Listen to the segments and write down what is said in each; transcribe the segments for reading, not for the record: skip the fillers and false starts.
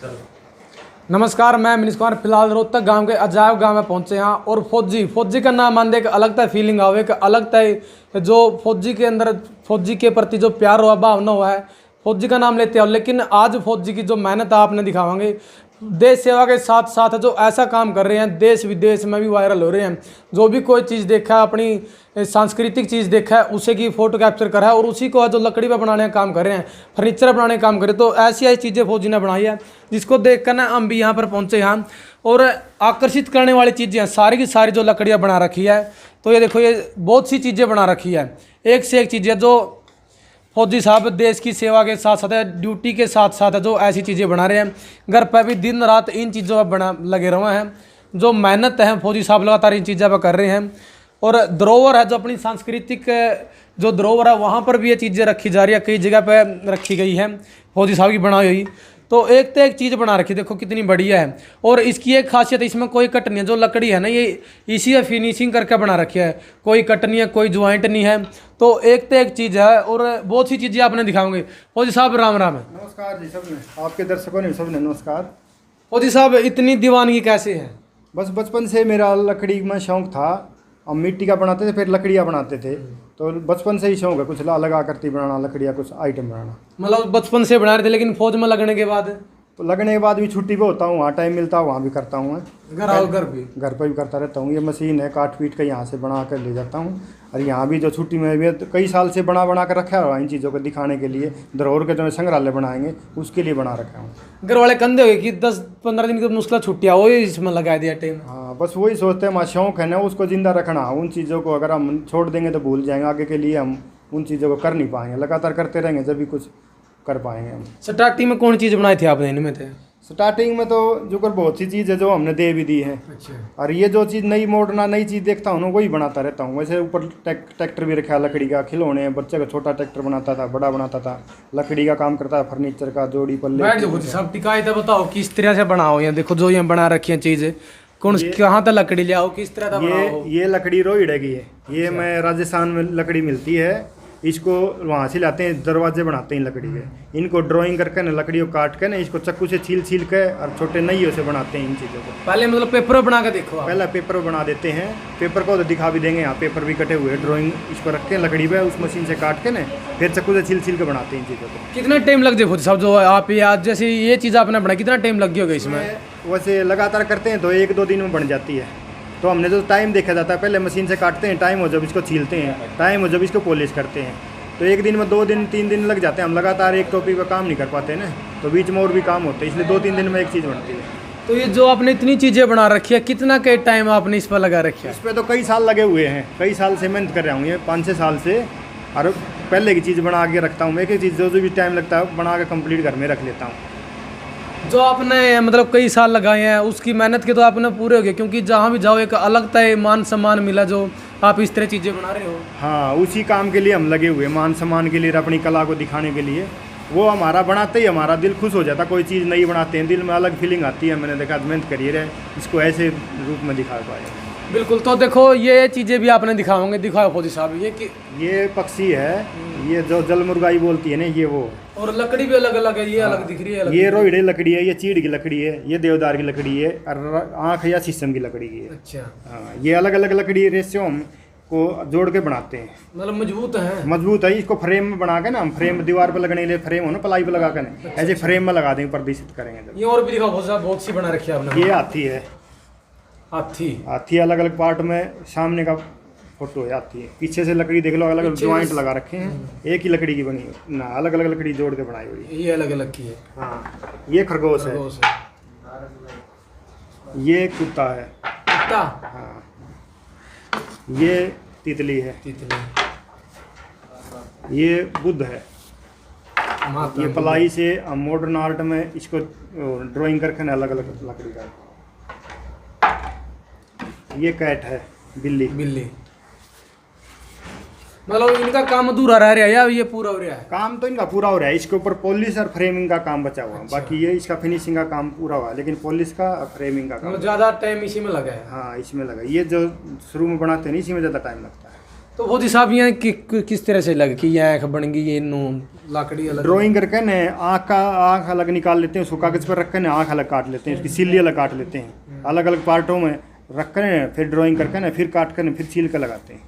नमस्कार, मैं मनीष कुमार। फिलहाल रोहतक गांव के अजायब गांव में पहुंचे हैं और फौजी का नाम मान दे एक अलग तरह फीलिंग आवे, एक अलग तरह जो फौजी के अंदर फौजी के प्रति जो प्यार हुआ, भावना हुआ है, फौजी का नाम लेते हो। लेकिन आज फौजी की जो मेहनत आपने दिखावांगे, देश सेवा के साथ साथ जो ऐसा काम कर रहे हैं, देश विदेश में भी वायरल हो रहे हैं। जो भी कोई चीज़ देखा है, अपनी सांस्कृतिक चीज़ देखा है, उसे की फ़ोटो कैप्चर करा है और उसी को जो लकड़ी पर बनाने का काम कर रहे हैं, फर्नीचर बनाने का काम कर रहे हैं। तो ऐसी ऐसी चीज़ें फौजी ने बनाई है जिसको देख कर ना हम भी यहाँ पर पहुँचे हैं। और आकर्षित करने वाली चीज़ें हैं, सारी की सारी जो लकड़ियाँ बना रखी है। तो ये देखो, ये बहुत सी चीज़ें बना रखी है, एक से एक चीज़ें जो फौजी साहब देश की सेवा के साथ साथ ड्यूटी के साथ साथ जो ऐसी चीज़ें बना रहे हैं। घर पर भी दिन रात इन चीज़ों पर बना लगे रहे हैं। जो मेहनत है फौजी साहब लगातार इन चीज़ों पर कर रहे हैं। और धरोहर है जो अपनी सांस्कृतिक जो धरोहर है, वहाँ पर भी ये चीज़ें रखी जा रही है, कई जगह पर रखी गई है फौजी साहब की बनाई हुई। तो एक तो एक चीज़ बना रखी, देखो कितनी बढ़िया है। और इसकी एक खासियत है, इसमें कोई कट नहीं है। जो लकड़ी है ना, ये इसी है फिनिशिंग करके बना रखी है, कोई कट नहीं है, कोई ज्वाइंट नहीं है। तो एक चीज़ है और बहुत सी चीज़ें आपने दिखाओगे। फौजी साहब राम राम है। नमस्कार जी, सब ने आपके दर्शकों ने सब ने नमस्कार। फौजी साहब, इतनी दीवानगी कैसे है? बस बचपन से मेरा लकड़ी में शौक था। हम मिट्टी का बनाते थे, फिर लकड़ियाँ बनाते थे। तो बचपन से ही शौक है कुछ लगा आकृति बनाना, लकड़ियाँ कुछ आइटम बनाना। मतलब बचपन से बना रहे थे, लेकिन फौज में लगने के बाद? तो लगने के बाद भी छुट्टी पे होता हूँ, वहाँ टाइम मिलता है वहाँ भी करता हूँ मैं। घर पर भी करता रहता हूँ। ये मशीन है, काट पीट कर यहाँ से बना कर ले जाता हूँ। और यहाँ भी जो छुट्टी में भी तो कई साल से बना कर रखा हुआ इन चीज़ों को दिखाने के लिए। धरोहर के जो संग्रहालय बनाएंगे उसके लिए बना रखा हूँ। घर वाले कंधे हुए कि 10-15 दिन की मुश्किल छुट्टियाँ हो, इसमें लगा दिया टाइम। हाँ, बस वही सोचते हैं, हमारा शौक है ना उसको ज़िंदा रखना। उन चीज़ों को अगर हम छोड़ देंगे तो भूल जाएंगे, आगे के लिए हम उन चीज़ों को कर नहीं पाएंगे। लगातार करते रहेंगे जब भी कुछ कर पाएंगे हम। स्टार्टिंग में कौन चीज़ बनाई थी आपने इनमें थे? स्टार्टिंग में तो जो कर बहुत सी चीज़ है जो हमने दे भी दी है। अच्छा। और ये जो चीज़ नई मॉडर्न नई चीज़ देखता हूँ ना, वही बनाता रहता हूँ। वैसे ऊपर ट्रैक्टर भी रखा है लकड़ी का, खिलौने, बच्चे का छोटा ट्रैक्टर बनाता था, बड़ा बनाता था, लकड़ी का काम करता है, फर्नीचर का, जोड़ी पल्ले सब टिकाई था। बताओ किस तरह से बनाओ, ये देखो जो ये बना रखी है चीज़ें, कौन कहाँ तक लकड़ी ले आओ, किस तरह का? ये लकड़ी रोहिड़े की है। ये मैं राजस्थान में लकड़ी मिलती है, इसको वहाँ से लाते हैं, दरवाजे बनाते हैं लकड़ी के। इनको ड्राइंग करके ना, लकड़ी को काट के ना, इसको चक्कू से छील के और छोटे नइयों से बनाते हैं इन चीज़ों को। पहले मतलब पेपर बना के देखो। पहले पेपर बना देते हैं, पेपर को तो दिखा भी देंगे। यहाँ पेपर भी कटे हुए, ड्राइंग इसको रख के लकड़ी पे उस मशीन से काट के ना, फिर चक्कू से छील के बनाते हैं इन चीज़ों को। कितना टाइम लग जाए साहब, जो आप आज जैसे ये चीज़ आपने बनाई, कितना टाइम लग गया होगा इसमें? वैसे लगातार करते हैं तो 1-2 दिन में बन जाती है। तो हमने जो टाइम देखा जाता है, पहले मशीन से काटते हैं, टाइम हो जब इसको छीलते हैं, टाइम हो जब इसको पॉलिश करते हैं। तो 1 दिन में 2 दिन 3 दिन लग जाते हैं। हम लगातार एक टॉपिक पर काम नहीं कर पाते ना, तो बीच में और भी काम होते हैं, इसलिए 2-3 दिन में एक चीज़ बनती है। तो ये जो आपने इतनी चीज़ें बना रखी है, कितना के टाइम आपने इस पर लगा रखी है? इस पर तो कई साल लगे हुए हैं, कई साल से मेहनत कर रहा हूँ, ये 5-6 साल से। और पहले की चीज़ बना के रखता हूँ मैं, एक चीज़ जो भी टाइम लगता है बना के कंप्लीट घर में रख लेता हूँ। जो आपने मतलब कई साल लगाए हैं, उसकी मेहनत के तो आपने पूरे हो गए, क्योंकि जहाँ भी जाओ एक अलग तरह मान सम्मान मिला जो आप इस तरह चीज़ें बना रहे हो। हाँ, उसी काम के लिए हम लगे हुए, मान सम्मान के लिए, अपनी कला को दिखाने के लिए। वो हमारा बनाते ही हमारा दिल खुश हो जाता। कोई चीज़ नई बनाते हैं, दिल में अलग फीलिंग आती है। मैंने देखा मेहनत करिए रहे, इसको ऐसे रूप में दिखा पाए। बिल्कुल। तो देखो ये चीज़ें भी आपने दिखाओगे, दिखाओ फौजी साहब। ये पक्षी है, ये जो जल मुर्गाई बोलती है ना, ये वो। और लकड़ी भी अलग अलग है, ये अलग दिख रही है। ये रोहिड़े लकड़ी है, ये चीड़ की लकड़ी है, ये देवदार की लकड़ी है, और आँख या शीशम की लकड़ी की है। अच्छा। हाँ, ये अलग अलग लकड़ी रेशों को जोड़ के बनाते हैं। मतलब मजबूत है? मजबूत है। इसको फ्रेम में बना के ना, हम फ्रेम दीवार पे लगने के लिए फ्रेम हो ना, प्लाई पे लगा कर ऐसे फ्रेम में लगा देंगे, प्रदर्शित करेंगे। ये और भी दिखाओ बहुत सी बना रखी है आपने। ये हाथी है। हाथी अलग अलग पार्ट में, सामने का फोटो है हाथी है, पीछे से लकड़ी देख लो, अलग अलग ज्वाइंट लगा रखे हैं। एक ही लकड़ी की बनी ना, अलग अलग लकड़ी जोड़ के बनाई हुई है। ये अलग अलग की है। हाँ, ये खरगोश है। ये कुत्ता है। हाँ, ये तितली है। ये बुद्ध है। ये प्लाई से मॉडर्न आर्ट में इसको ड्राइंग करके ना, अलग अलग लकड़ी का। ये कैट है, बिल्ली। मतलब इनका काम अधूरा रह रहा है या ये पूरा हो रहा है? काम तो इनका पूरा हो रहा है, इसके ऊपर पॉलिश और फ्रेमिंग का काम बचा हुआ है। अच्छा। बाकी ये इसका फिनिशिंग का काम पूरा हुआ है, लेकिन पॉलिश का और फ्रेमिंग का काम ज़्यादा टाइम इसी में लगा है। हाँ, इसमें लगा। ये जो शुरू में बनाते हैं इसी में ज़्यादा टाइम लगता है। तो फौजी साहब यहाँ किस तरह से लगे कि ये आँख बन गई, ये नू लाकड़ी अलग ड्राइंग करके ना आँख अलग निकाल लेते हैं, उसको कागज़ पर रख कर ना आँख अलग काट लेते हैं, उसकी सिल्ली अलग काट लेते हैं, अलग अलग पार्टों में रख कर फिर ड्राइंग करके ना फिर काट कर फिर छील कर लगाते हैं।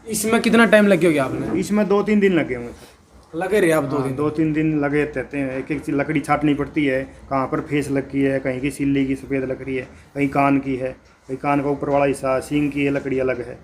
इसमें कितना टाइम लगे होगा आपने? इसमें 2-3 दिन लगे हुए सर। लगे रहे आप 2 दिन? 2-3 दिन लगे रहते हैं। एक एक लकड़ी छाटनी पड़ती है, कहाँ पर फेस लगी है, कहीं की सिल्ली की सफ़ेद लकड़ी है, कहीं कान की है, कहीं कान का ऊपर वाला हिस्सा सींग की है, लकड़ी अलग है।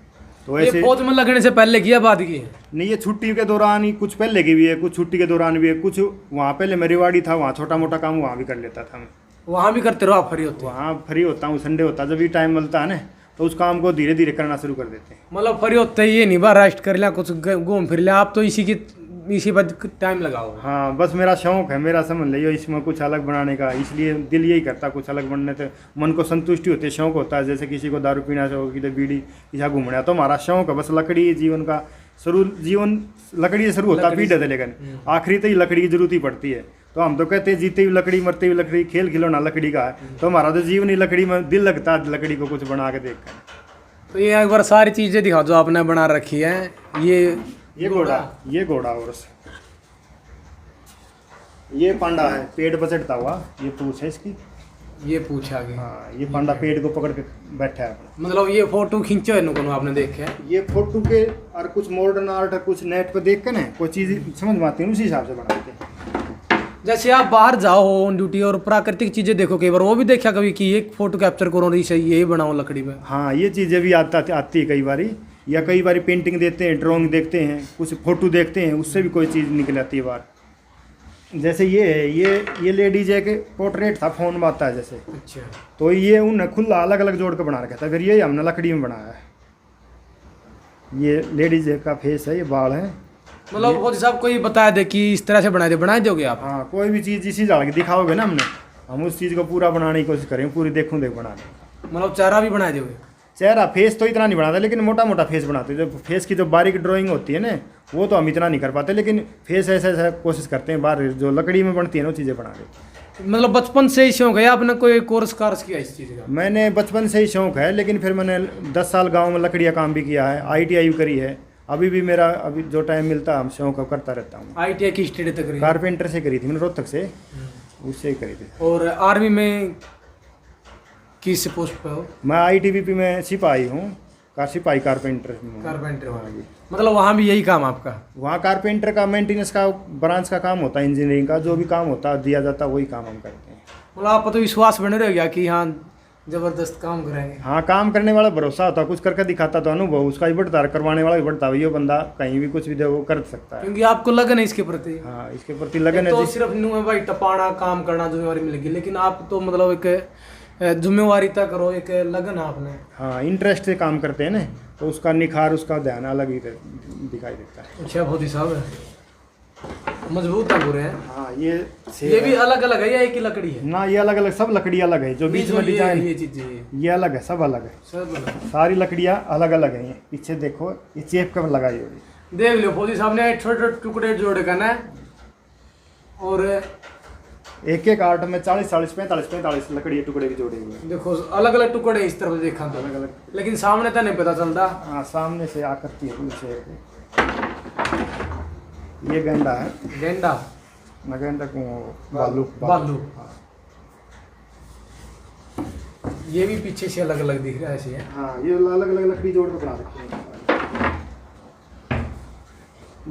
तो ये ऐसे फौज में लगने से पहले की या बाद की है? नहीं, ये छुट्टी के दौरान ही कुछ पहले की भी है, कुछ छुट्टी के दौरान भी है, कुछ वहाँ पहले मैं रेवाड़ी था, वहाँ छोटा मोटा काम वहाँ भी कर लेता था मैं। वहाँ भी करते रहो आप? फ्री होते? वहाँ फ्री होता हूँ, संडे होता है, जब भी टाइम मिलता है ना तो उस काम को धीरे धीरे करना शुरू कर देते हैं। मतलब फ्री होते ही ये नहीं बार रेस्ट कर लिया, कुछ घूम फिर लिया, आप तो इसी पर टाइम लगाओ? हाँ, बस मेरा शौक है, मेरा समझ लियो इसमें कुछ अलग बनाने का, इसलिए दिल यही करता कुछ अलग बनने से मन को संतुष्टि होती है, शौक होता है। जैसे किसी को दारू पीना शौक, किसी बीड़ी किसी घूमना, तो हमारा शौक है बस लकड़ी जीवन का शुरू, जीवन लकड़ी से शुरू होता है पीढ़ी से लेकर आखिरी तक ही लकड़ी की जरूरत ही पड़ती है। तो हम तो कहते हैं जीते हुई लकड़ी मरते हुई लकड़ी, खेल खिलौना लकड़ी का है, तो हमारा तो जीवन ही लकड़ी में दिल लगता है लकड़ी को कुछ बना के देख कर। तो ये एक बार सारी चीज़ें दिखाओ जो आपने बना रखी है। ये घोड़ा और ये पांडा है, पेड़ बचटता हुआ, ये पूछ है इसकी, ये पूछा गया। हाँ, ये पांडा पेड़ को पकड़ के बैठा है अपना। मतलब ये फोटो खींचो है नुकनो आपने देखे हैं? ये फोटो के और कुछ मॉडर्न आर्ट, कुछ नेट पे देख के ना कोई चीज़ समझ में आती है, उसी हिसाब से बनाते हैं। जैसे आप बाहर जाओ ऑन ड्यूटी और प्राकृतिक चीज़ें देखो, कई बार वो भी देखा कभी कि एक फोटो कैप्चर करो रही सही यही बनाओ लकड़ी में? हाँ, ये चीज़ें भी आती है कई बारी, या कई बारी पेंटिंग देते हैं, ड्राइंग देखते हैं, कुछ फोटो देखते हैं, उससे भी कोई चीज़ निकल आती है बाहर। जैसे ये है, ये लेडीज एक पोर्ट्रेट था, फोन में आता है जैसे। अच्छा। तो ये उन्हें खुला अलग अलग जोड़ कर बना रखा था, फिर ये हमने लकड़ी में बनाया है। ये लेडीज का फेस है, ये बाल है। मतलब फौजी साहब कोई बताया दे कि इस तरह से बना दोगे आप? हाँ, कोई भी चीज़ इसी डाल के दिखाओगे ना हमने, हम उस चीज़ को पूरा बनाने की कोशिश करेंगे, पूरी देखूँ देख बनाने। मतलब चेहरा भी बना दोगे? चेहरा फेस तो इतना नहीं बनाता, लेकिन मोटा मोटा फेस बनाते हैं। जो फेस की जो बारीक ड्राइंग होती है ना, वो तो हम इतना नहीं कर पाते, लेकिन फेस ऐसा कोशिश करते हैं, बाहर जो लकड़ी में बनती है ना वो चीज़ें बना देते। मतलब बचपन से ही शौक है, आपने कोई कोर्स किया इस चीज़ का? मैंने बचपन से ही शौक है, लेकिन फिर मैंने 10 साल गाँव में लकड़ियाँ काम भी किया है, ITI करी है। अभी भी मेरा जो टाइम मिलता है हम शौक करता रहता हूँ। ITI की स्टडी तक करी? कारपेंटर से करी थी मैंने, रोहतक से, उससे ही करी थी। और आर्मी में किस पोस्ट पे हो? मैं ITBP में सिपाही हूँ, सिपाही कारपेंटर। कारपेंटर? मतलब वहाँ भी यही काम आपका? वहाँ कारपेंटर का मेंटेनेंस का ब्रांच का काम होता है, इंजीनियरिंग का जो भी काम होता है दिया जाता है वही काम हम करते हैं। मतलब आपको तो विश्वास बने रहेगा कि हाँ जबरदस्त काम करेंगे? हाँ, काम करने वाला भरोसा होता है, कुछ करके दिखाता तो अनुभव उसका भी बढ़ता है, करवाने वाला भी बढ़ता है, ये बंदा कहीं भी कुछ भी वो कर सकता है, क्योंकि आपको लगन है इसके प्रति। हाँ, इसके प्रति लगन है। तो सिर्फ न्यू है भाई टपाना काम करना जिम्मेवारी मिलेगी, लेकिन आप तो मतलब एक जिम्मेवारी तय करो, एक लगन है आपने। हाँ, इंटरेस्ट से काम करते हैं ना, तो उसका निखार, उसका ध्यान अलग ही दिखाई देता है। अच्छा फौजी साहब, मजबूत है पूरे हैं। हाँ, ये भी अलग अलग है या एक ही लकड़ी है? ना, ये अलग अलग सब लकड़ी अलग है, जो बीच में डिजाइन ये चीजें ये अलग है, सब अलग है, सब अलग। सारी लकड़ियाँ अलग अलग है। पीछे देखो, ये चेप कब लगाई हुई, देख लो फौजी साहब ने छोटे छोटे टुकड़े जोड़े का ना, और एक एक आर्ट में 40-45 लकड़ी टुकड़े भी जोड़े हुए हैं। देखो अलग अलग टुकड़े इस तरफ देखा तो अलग अलग, लेकिन सामने तो नहीं पता चलता। हाँ, सामने से आकृति है पूरी शेप। ये गेंडा है, गेंडा ना, गेंडा को बालू। हाँ। ये भी पीछे से अलग अलग दिख रहा है ऐसे है। हाँ, ये अलग अलग लकड़ी जोड़ के बना रखी है।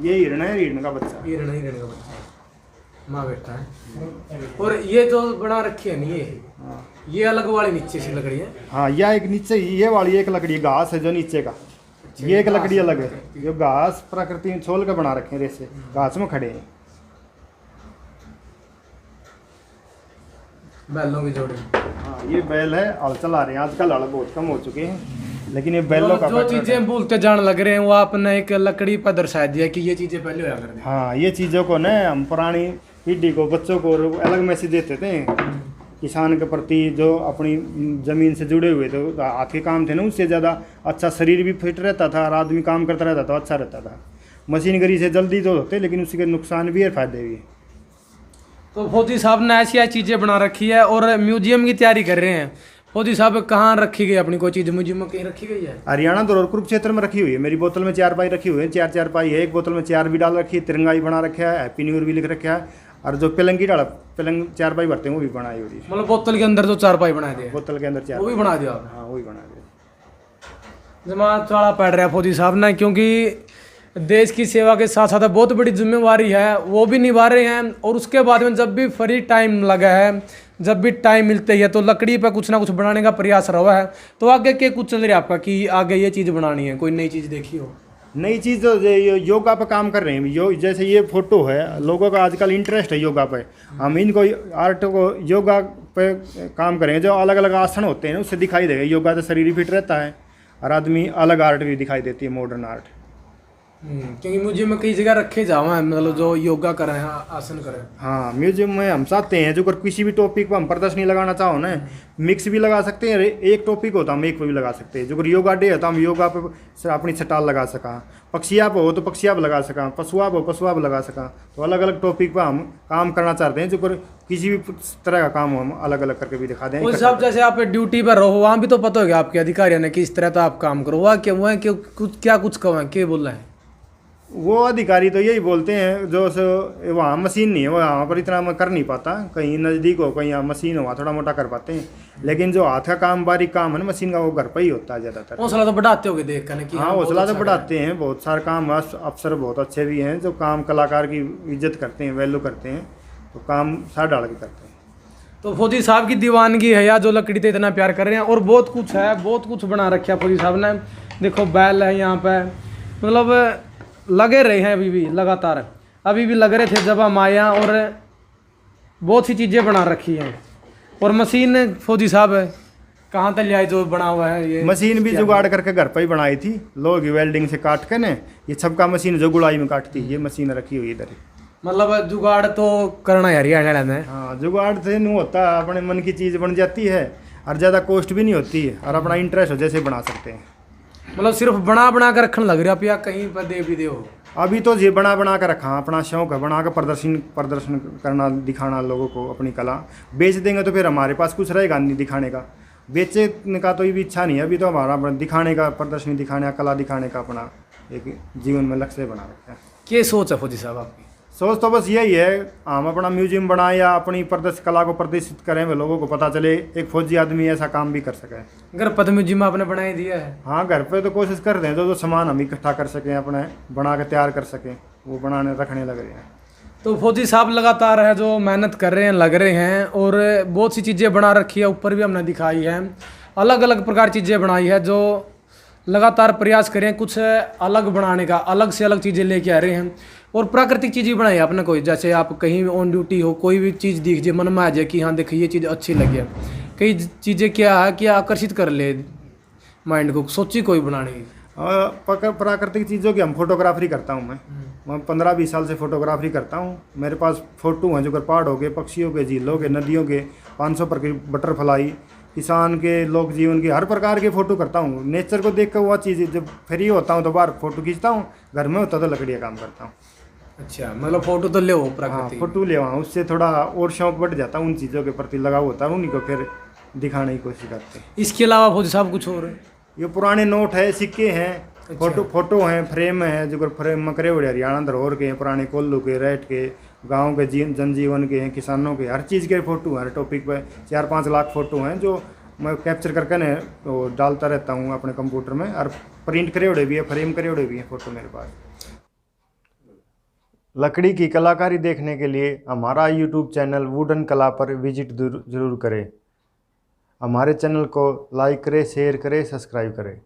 ये हिरण है, हिरण का बच्चा। हिरण का बच्चा माँ बैठा है। और ये जो बना रखी है नहीं, ये अलग वाली नीचे से लकड़ी है। हाँ, यह एक नीचे, ये वाली एक लकड़ी घास है जो नीचे का, ये एक लकड़ी अलग है, जो घास प्रकृति में छोल के बना रखे हैं, रेसे घास में खड़े हैं। बैलों की जोड़ी। हाँ, ये बैल है, हल चला रहे हैं, आजकल हल बहुत कम हो चुके हैं, लेकिन ये बैलों का जो चीजें भूलते जान लग रहे हैं वो आपने एक लकड़ी पर दर्शा दिया कि ये चीजें पहले होया करती। हाँ, ये चीज़ों को न हम पुरानी पीढ़ी को, बच्चों को अलग मैसेज देते थे, किसान के प्रति जो अपनी ज़मीन से जुड़े हुए थे, हाथ के काम थे ना, उससे ज़्यादा अच्छा शरीर भी फिट रहता था और आदमी काम करता रहता था, अच्छा रहता था। मशीनगरी से जल्दी तो होते, लेकिन उसके नुकसान भी है, फायदे भी है। तो फौजी साहब ने ऐसी चीज़ें बना रखी है और म्यूजियम की तैयारी कर रहे हैं। फौजी साहब कहाँ रखी गई अपनी कोई चीज़ म्यूजियम में कहीं रखी गई है? हरियाणा तो कुरुक्षेत्र में रखी हुई है। मेरी बोतल में 4 पाई रखी हुई है, 4 पाई है। एक बोतल में 4 भी डाल रखी है, तिरंगा भी बना रखा है, हैप्पी न्यू ईयर भी लिख रखा है। और जो पलंग की डाला, पलंग 4 पाई भरते हैं, वो भी बनाई हुई है। मतलब बोतल के अंदर जो 4 पाई बना दिए, बोतल के अंदर 4 वो भी बना दिया आपने? हाँ, वो भी बना दिया। जमात वाला पड़ रहा है फौजी साहब ने, क्योंकि देश की सेवा के साथ साथ बहुत बड़ी जिम्मेवारी है वो भी निभा रहे हैं। और उसके बाद में जब भी फ्री टाइम लगा है, जब भी टाइम मिलते ही है, तो लकड़ी पर कुछ ना कुछ बनाने का प्रयास रहा है। तो आगे के कुछ चल रहा है आपका कि आगे ये चीज़ बनानी है, कोई नई चीज़ देखी हो? नई चीज़ तो योगा पे काम कर रहे हैं। जैसे ये फोटो है, लोगों का आजकल इंटरेस्ट है योगा पे। हम इनको आर्ट को योगा पे काम करेंगे, जो अलग अलग आसन होते हैं उससे दिखाई देगा। योगा से शरीर फिट रहता है और आदमी अलग आर्ट भी दिखाई देती है, मॉडर्न आर्ट। क्योंकि म्यूजियम में कई जगह रखे जाओ हैं, मतलब जो योगा करें, आसन करें। हाँ, म्यूजियम में हम चाहते हैं जो किसी भी टॉपिक पर हम प्रदर्शनी लगाना चाहो ना, मिक्स भी लगा सकते हैं। एक टॉपिक हो तो हम एक पे भी लगा सकते हैं। जो योगा डे है तो हम योगा पे अपनी स्टॉल लगा सका। पक्षियाँ हो तो पक्षियाँ लगा सका, पशुआब हो पशुआब लगा सका। तो अलग अलग टॉपिक पर हम काम करना चाहते हैं। जो किसी भी तरह का काम हो हम अलग अलग करके भी दिखा दें। उस हिसाब जैसे आप ड्यूटी पर रहो, वहाँ भी तो पता होगा आपके अधिकारियों ने कि इस तरह तो आप काम करो, वह क्या कुछ कहें, क्या बोल रहे हैं वो अधिकारी? तो यही बोलते हैं जो वहाँ मशीन नहीं है, वहाँ पर इतना मैं कर नहीं पाता। कहीं नज़दीक हो, कहीं मशीन हो, वहाँ थोड़ा मोटा कर पाते हैं। लेकिन जो हाथ का काम, बारीक काम है ना मशीन का, वो घर पर ही होता है ज़्यादातर। हौसला तो बढ़ाते होगे देख कर कि हाँ, हौसला तो बढ़ाते हैं। बहुत सारे काम अफसर बहुत अच्छे भी हैं जो काम कलाकार की इज्जत करते हैं, वैल्यू करते हैं, तो काम सार डाल के करते हैं। तो फौजी साहब की दीवानगी है या जो लकड़ी से इतना प्यार कर रहे हैं। और बहुत कुछ है, बहुत कुछ बना रखा है फौजी साहब ने। देखो बैल है यहाँ पे, मतलब लगे रहे हैं अभी भी, लगातार अभी भी लग रहे थे जब हम आए हैं। और बहुत सी चीज़ें बना रखी हैं। और मशीन फौजी साहब कहाँ तक ले आए जो बना हुआ है? ये मशीन भी जुगाड़ करके घर पर ही बनाई थी, लोग वेल्डिंग से काट के ना। ये सबका मशीन जो गुड़ाई में काटती है, ये मशीन रखी हुई इधर। मतलब जुगाड़ तो करना यार हरियाणा में। हाँ, जुगाड़ से नहीं होता, अपने मन की चीज़ बन जाती है और ज़्यादा कॉस्ट भी नहीं होती है और अपना इंटरेस्ट हो जैसे बना सकते हैं। मतलब सिर्फ बना कर रखने लग रहे आप या कहीं पर दे भी दे हो? अभी तो ये बना कर रखा, अपना शौक है, बना कर प्रदर्शन करना, दिखाना लोगों को अपनी कला। बेच देंगे तो फिर हमारे पास कुछ रहेगा नहीं दिखाने का। बेचने का तो ये भी इच्छा नहीं है। अभी तो हमारा दिखाने का, प्रदर्शनी दिखाने का, कला दिखाने का अपना एक जीवन में लक्ष्य बना रखा है। क्या सोच है फौजी साहब आपकी? सोच तो बस यही है, हम अपना म्यूजियम बनाएं या अपनी कला को प्रदर्शित करें, वे लोगों को पता चले एक फौजी आदमी ऐसा काम भी कर सके। घर पर म्यूजियम आपने बनाई दिया है? हाँ, घर पे तो कोशिश कर रहे हैं जो सामान हम इकट्ठा कर सकें, अपने बना के तैयार कर सकें, वो बनाने रखने लग रहे हैं। तो फौजी साहब लगातार है जो मेहनत कर रहे हैं, लग रहे हैं। और बहुत सी चीज़ें बना रखी है, ऊपर भी हमने दिखाई है, अलग अलग प्रकार चीज़ें बनाई है। जो लगातार प्रयास करें कुछ अलग बनाने का, अलग से अलग चीज़ें लेके आ रहे हैं। और प्राकृतिक चीज़ भी बनाई है आपने कोई, जैसे आप कहीं ऑन ड्यूटी हो, कोई भी चीज़ दिख जाए, मन में आ जाए कि हाँ देखिए ये चीज़ अच्छी लगी है। कई चीज़ें क्या है कि आकर्षित कर ले माइंड को, सोची कोई बनाने की। प्राकृतिक चीज़ों की हम फोटोग्राफी करता हूँ। मैं 15-20 साल से फोटोग्राफी करता हूँ। मेरे पास फ़ोटो हैं जो पहाड़ों के, पक्षियों के, झीलों के, नदियों के, 500 पर की बटरफ्लाई, किसान के, लोक जीवन के, हर प्रकार के फ़ोटो करता हूँ। नेचर को देख कर वह चीज़, जब फ्री होता हूँ तो बाहर फ़ोटो खींचता हूँ, घर में होता तो लकड़ियाँ काम करता हूँ। अच्छा, मतलब फ़ोटो तो ले हो हाँ, प्राकृतिक? फ़ोटो ले वहाँ, उससे थोड़ा और शौक बढ़ जाता है, उन चीज़ों के प्रति लगाव होता है, उन्हीं को फिर दिखाने की कोशिश करते हैं। इसके अलावा फौजी साहब कुछ और? ये पुराने नोट है, सिक्के हैं, फोटो हैं, फ्रेम है जो फ्रेम में करे हुए हरियाणा धरोहर के हैं, पुराने कोल्लू के, रेट के, गांव के जनजीवन के हैं, किसानों के, हर चीज़ के फ़ोटो हर टॉपिक पे 4-5 लाख फ़ोटो हैं जो मैं कैप्चर करके ने तो डालता रहता हूँ अपने कंप्यूटर में। और प्रिंट करे हुए भी है, फ्रेम करे हुए भी हैं फ़ोटो मेरे पास। लकड़ी की कलाकारी देखने के लिए हमारा यूट्यूब चैनल वुडन कला पर विजिट जरूर करें। हमारे चैनल को लाइक करें, शेयर करें, सब्सक्राइब करें।